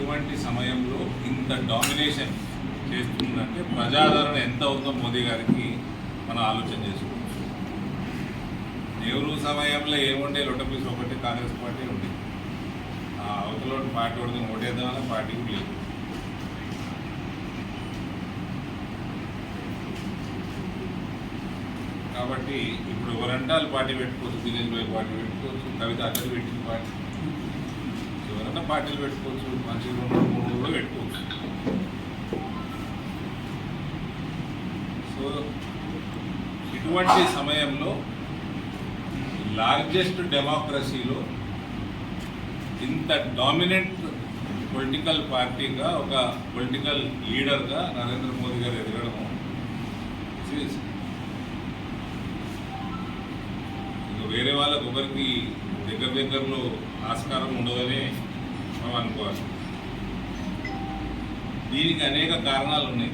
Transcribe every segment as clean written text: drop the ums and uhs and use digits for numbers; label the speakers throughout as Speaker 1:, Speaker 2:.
Speaker 1: ఇటువంటి సమయంలో ఇంత డామినేషన్ చేస్తుందంటే ప్రజాదరణ ఎంత ఉందో మోదీ గారికి మనం ఆలోచన చేసుకోవచ్చు. నెహ్రూ సమయంలో ఏముండే లొట్టపీసు ఒకటి కాంగ్రెస్ పార్టీ ఉంది. ఆ అవతల పార్టీ ఒకటి ఓటేద్దామని పార్టీ కూడా లేదు. కాబట్టి ఇప్పుడు ఎవరంటారు పార్టీ పెట్టుకోవచ్చు, దినేష్ భాయ్ పార్టీ పెట్టుకోవచ్చు, కవిత అక్కడ పెట్టిన పార్టీ, ఎవరన్నా పార్టీలు పెట్టుకోవచ్చు, మంచిగా 2-3 కూడా పెట్టుకోవచ్చు. సో ఇటువంటి సమయంలో లార్జెస్ట్ డెమోక్రసీలో ఇంత డామినెంట్ పొలిటికల్ పార్టీగా ఒక పొలిటికల్ లీడర్గా నరేంద్ర మోదీ గారు ఎదగడము వేరే వాళ్ళకు ఒకరికి దగ్గరలో ఆస్కారం ఉండదని మనం అనుకోవాలి. దీనికి అనేక కారణాలు ఉన్నాయి.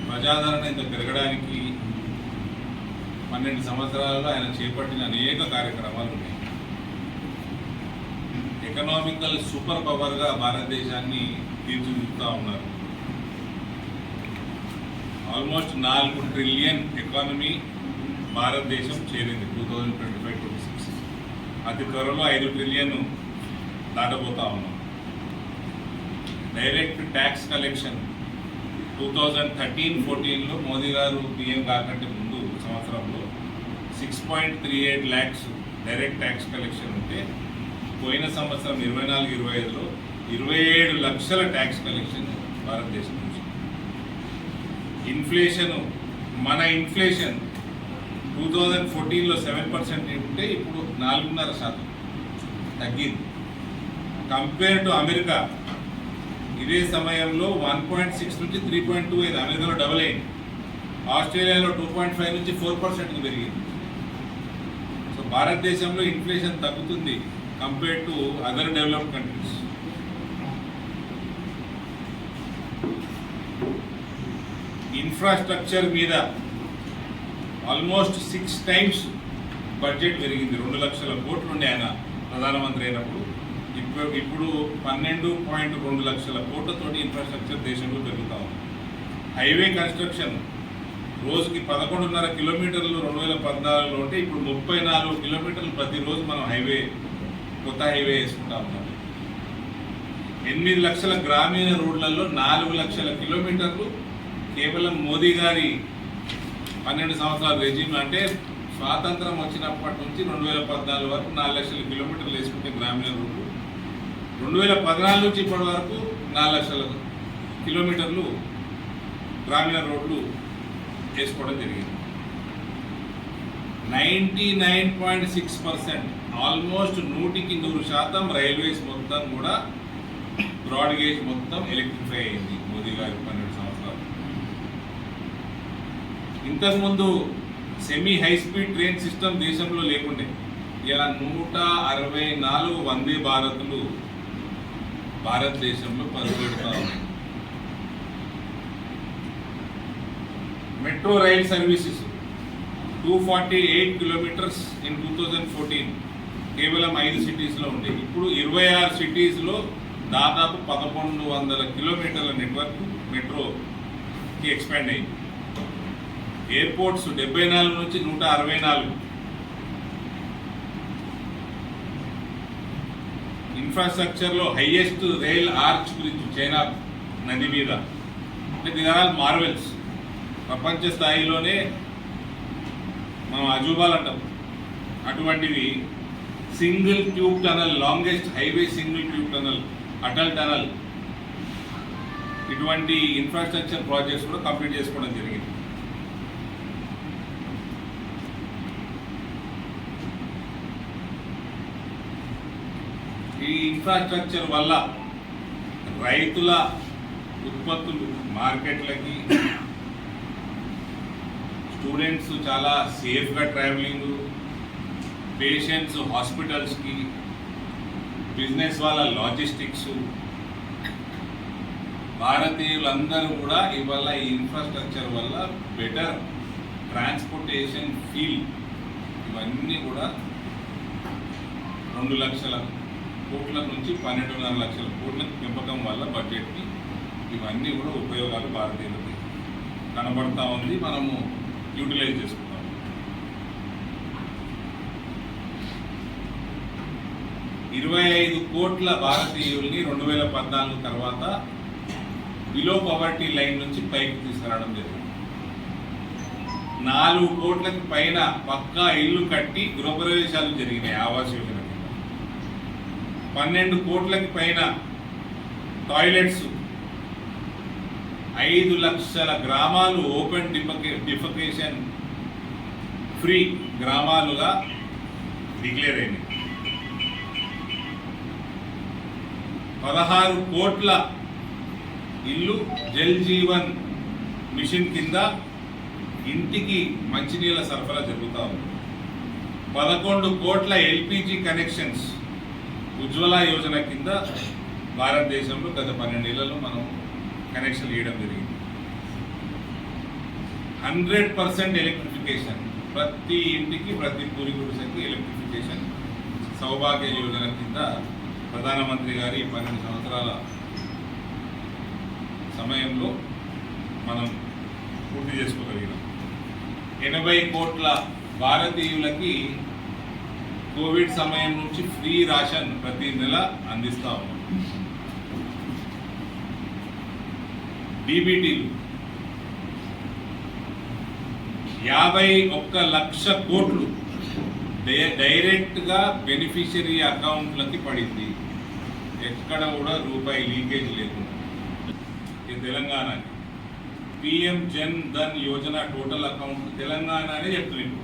Speaker 1: ప్రజాదరణ ఇంత పెరగడానికి 12 సంవత్సరాలలో ఆయన చేపట్టిన అనేక కార్యక్రమాలు ఉన్నాయి. ఎకనామికల్ సూపర్ పవర్గా భారతదేశాన్ని తీర్చిదిద్దుతూ ఉన్నారు. ఆల్మోస్ట్ 4 ట్రిలియన్ ఎకానమీ భారతదేశం చేరింది 2025-26. అతి త్వరలో 5 ట్రిలియన్ దాటబోతా ఉన్నాం. డైరెక్ట్ ట్యాక్స్ కలెక్షన్ 2013-14లో మోదీ గారు పిఎం కాకంటే ముందు సంవత్సరంలో 6.38 lakhs డైరెక్ట్ ట్యాక్స్ కలెక్షన్ ఉంటే పోయిన సంవత్సరం 24-25లో 27 లక్షల ట్యాక్స్ కలెక్షన్ భారతదేశం నుంచి. మన ఇన్ఫ్లేషన్ 2014లో 7% ఉంటే ఇప్పుడు 4.5% తగ్గింది. కంపేర్ టు అమెరికా ఇదే సమయంలో 1.6 నుంచి 3.2 అయింది. అమెరికాలో డబుల్ అయింది. ఆస్ట్రేలియాలో 2.5 నుంచి 4%కి పెరిగింది. సో భారతదేశంలో ఇన్ఫ్లేషన్ తగ్గుతుంది compare to other developed countries. Infrastructure మీద ఆల్మోస్ట్ 6 times బడ్జెట్ పెరిగింది. 2 లక్షల కోట్లు ఉండే ఆయన ప్రధానమంత్రి అయినప్పుడు. ఇప్పుడు 12.2 లక్షల కోట్లతోటి ఇన్ఫ్రాస్ట్రక్చర్ దేశంలో పెరుగుతా ఉంది. హైవే కన్స్ట్రక్షన్ రోజుకి 11.5 కిలోమీటర్లు 2014లో ఉంటే ఇప్పుడు 34 కిలోమీటర్లు ప్రతిరోజు మనం కొత్త హైవే వేసుకుంటా ఉన్నాం. 8 లక్షల గ్రామీణ రోడ్లలో 4 లక్షల కిలోమీటర్లు కేవలం మోదీ గారి 12 సంవత్సరాల రెజ్యూమ్. అంటే స్వాతంత్రం వచ్చినప్పటి నుంచి 2014 వరకు 4 లక్షల కిలోమీటర్లు వేసుకుంటే గ్రామీణ రోడ్లు, 2014 నుంచి ఇప్పటి వరకు 4 లక్షల కిలోమీటర్లు గ్రామీణ రోడ్లు వేసుకోవడం జరిగింది. 99.6% ఆల్మోస్ట్ 100% రైల్వేస్ మొత్తం కూడా బ్రాడ్ గేజ్ మొత్తం ఎలక్ట్రిఫై అయింది మోదీ గారి 12 సంవత్సరాలు. ఇంతకుముందు semi high speed train system దేశంలో లేకుండే. ఇలా 164 వందే భారత్లు భారతదేశంలో పనిపెడుతూ ఉన్నాయి. Metro rail services 248 kilometres in 2014 కేవలం 5 సిటీస్లో ఉండే. ఇప్పుడు 26 సిటీస్లో దాదాపు 1100 కిలోమీటర్ల నెట్వర్క్ మెట్రోకి ఎక్స్పాండ్ అయింది. ఎయిర్పోర్ట్స్ 74 నుంచి 164. ఇన్ఫ్రాస్ట్రక్చర్లో హైయెస్ట్ రైల్ ఆర్చ్ గురించి చైనా నది మీద అంటే దీని మార్వెల్స్. ప్రపంచ స్థాయిలోనే మనం అజూబాలు అంటాం. అటువంటివి single tube tunnel, longest highway single tube tunnel, Atal tunnel, ఇటువంటి ఇన్ఫ్రాస్ట్రక్చర్ ప్రాజెక్ట్స్ కూడా కంప్లీట్ చేసుకోవడం జరిగింది. ఈ ఇన్ఫ్రాస్ట్రక్చర్ వల్ల రైతుల ఉత్పత్తులు మార్కెట్లకి, స్టూడెంట్స్ చాలా సేఫ్గా ట్రావెలింగ్, పేషెంట్స్ హాస్పిటల్స్కి, బిజినెస్ వాళ్ళ లాజిస్టిక్స్, భారతీయులందరూ కూడా ఇవాళ ఈ ఇన్ఫ్రాస్ట్రక్చర్ వల్ల బెటర్ ట్రాన్స్పోర్టేషన్ ఫీల్, ఇవన్నీ కూడా 2 లక్షల కోట్ల నుంచి 12.5 లక్షల కోట్లకు పెంపకం వల్ల బడ్జెట్కి ఇవన్నీ కూడా ఉపయోగాలు భారతీయులకి కనబడతా ఉంది. మనము యూటిలైజ్ చేసుకుంటాం. 25 కోట్ల భారతీయుల్ని 2014 తర్వాత బిలో పవర్టీ లైన్ నుంచి పైకి తీసుకురావడం జరిగింది. 4 కోట్లకి పైన పక్కా ఇల్లు కట్టి గృహప్రవేశాలు జరిగినాయి ఆవాస్ యోజన కింద. 12 కోట్లకి పైన టాయిలెట్స్, 5 లక్షల గ్రామాలు ఓపెన్ డిఫెకేషన్ ఫ్రీ గ్రామాలుగా డిక్లేర్ అయినాయి. 16 కోట్ల ఇల్లు జల్ జీవన్ మిషన్ కింద ఇంటికి మంచినీళ్ళ సరఫరా జరుగుతూ ఉంది. 11 కోట్ల ఎల్పిజి కనెక్షన్స్ ఉజ్వల యోజన కింద భారతదేశంలో గత 12 ఏళ్లలో మనం కనెక్షన్ ఇవ్వడం జరిగింది. 100% ఎలక్ట్రిఫికేషన్, ప్రతి ఇంటికి ప్రతి పూరి గుడిసెకి ఎలక్ట్రిఫికేషన్ సౌభాగ్య యోజన కింద ప్రధానమంత్రి గారి 12 సంవత్సరాల సమయంలో మనం పూర్తి చేసుకోగలిగినాం. 80 కోట్ల భారతీయులకి కోవిడ్ సమయం నుంచి ఫ్రీ రేషన్ ప్రతి నెల అందిస్తా ఉన్నాం. డీబీటీలు 51 లక్ష కోట్లు డైరెక్ట్గా బెనిఫిషియరీ అకౌంట్లకి పడింది. ఎక్కడ కూడా రూపాయి లీకేజ్ లేకుండా. తెలంగాణకి PM Jan Dhan Yojana total account తెలంగాణనే చెప్తున్నాను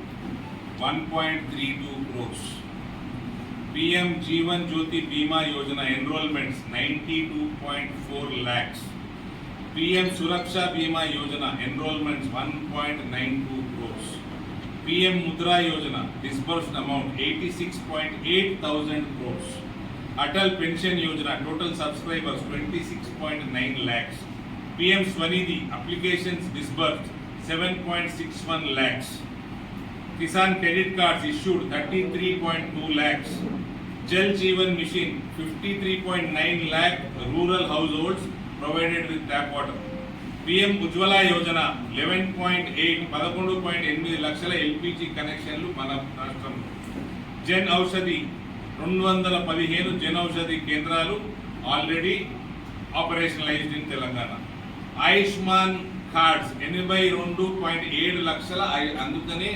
Speaker 1: 1.32 crores. PM Jeevan Jyoti Bima Yojana enrolments 92.4 lakhs. PM Suraksha Bima Yojana enrolments 1.92 crores. PM Mudra Yojana disbursed amount 86.8 thousand crores. Atal pension Yojana total subscribers 26.9 lakhs. PM Swanidhi applications disbursed 7.61 lakhs. Kisan credit cards issued 33.2 lakhs. Jal Jeevan Mission 53.9 lakh rural households provided with tap water. PM Ujwala Yojana 11.8 లక్షల LPG కనెక్షన్లు మన రాష్ట్రంలో. జన్ ఔషధి 215 జన్ ఔషధి కేంద్రాలు already ఆపరేషనలైజ్డ్ in Telangana. Ayushman cards 82.7 లక్షల. అందుకనే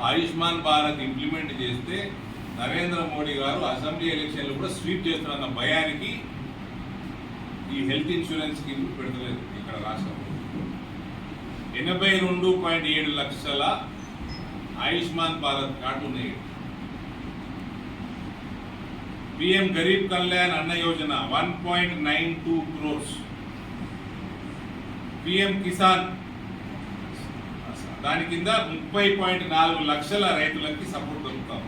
Speaker 1: Ayushman Bharat implement చేస్తే నరేంద్ర మోడీ గారు assembly ఎలక్షన్లు కూడా స్వీప్ చేస్తున్న భయానికి ఈ హెల్త్ ఇన్సూరెన్స్ స్కీమ్ పెడతలేదు ఇక్కడ రాష్ట్రంలో. 82.7 లక్షల ఆయుష్మాన్ భారత్ కార్డు ఉన్నాయి. పిఎం గరీబ్ కళ్యాణ్ అన్న యోజన 1.92 crores. పిఎం కిసాన్ దాని కింద 30.4 లక్షల రైతులకి సపోర్ట్ దొరుకుతాం.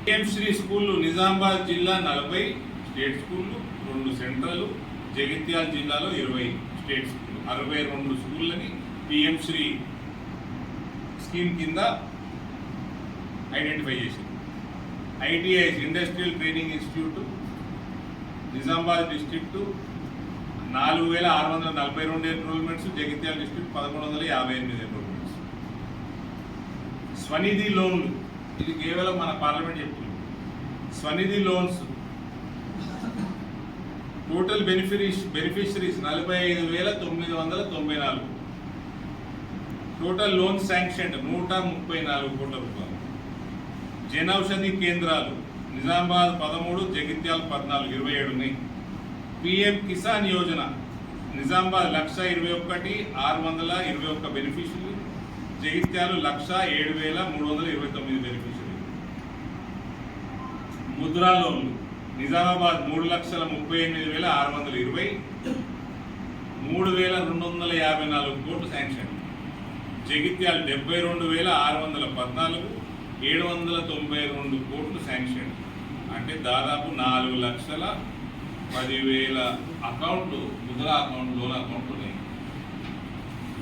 Speaker 1: పిఎం శ్రీ స్కూళ్ళు నిజామాబాద్ జిల్లా 40 స్టేట్ స్కూళ్ళు, 2 సెంట్రల్, జగిత్యాల జిల్లాలో 20 స్టేట్ స్కూళ్ళు, 62 స్కూళ్ళని పిఎం శ్రీ స్కీమ్ కింద ఐడెంటిఫై చేసింది. ITIs industrial training institute Nizamabad district 4642 enrolments, Jagtial district 1158 enrolments. Svanidhi లోన్లు, ఇది కేవలం మన పార్లమెంట్ చెప్తుంది. Svanidhi loans total beneficiaries 45,994. Total loan sanction 134 కోట్ల రూపాయలు. జన్ ఔషధి కేంద్రాలు నిజామాబాద్ 13, జగిత్యాల 14, 27 ఉన్నాయి. పిఎం కిసాన్ యోజన నిజామాబాద్ 1,21,621 బెనిఫిషరీ, జగిత్యాలు 1,07,329 బెనిఫిషరీ. ముద్రా లోన్లు నిజామాబాద్ 3,38,620, 3,254 కోట్లు శాంక్షన్. జగిత్యాల 72,614, 792 కోట్లు శాంక్షన్. అంటే దాదాపు 4,10,10,000 అకౌంట్లు ముద్ర అకౌంట్ లోన్ అకౌంట్లు ఉన్నాయి.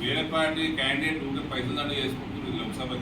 Speaker 1: వేరే పార్టీ క్యాండిడేట్ ఉంటే పైసలు దండ చేసుకుంటున్నారు, లోక్సభ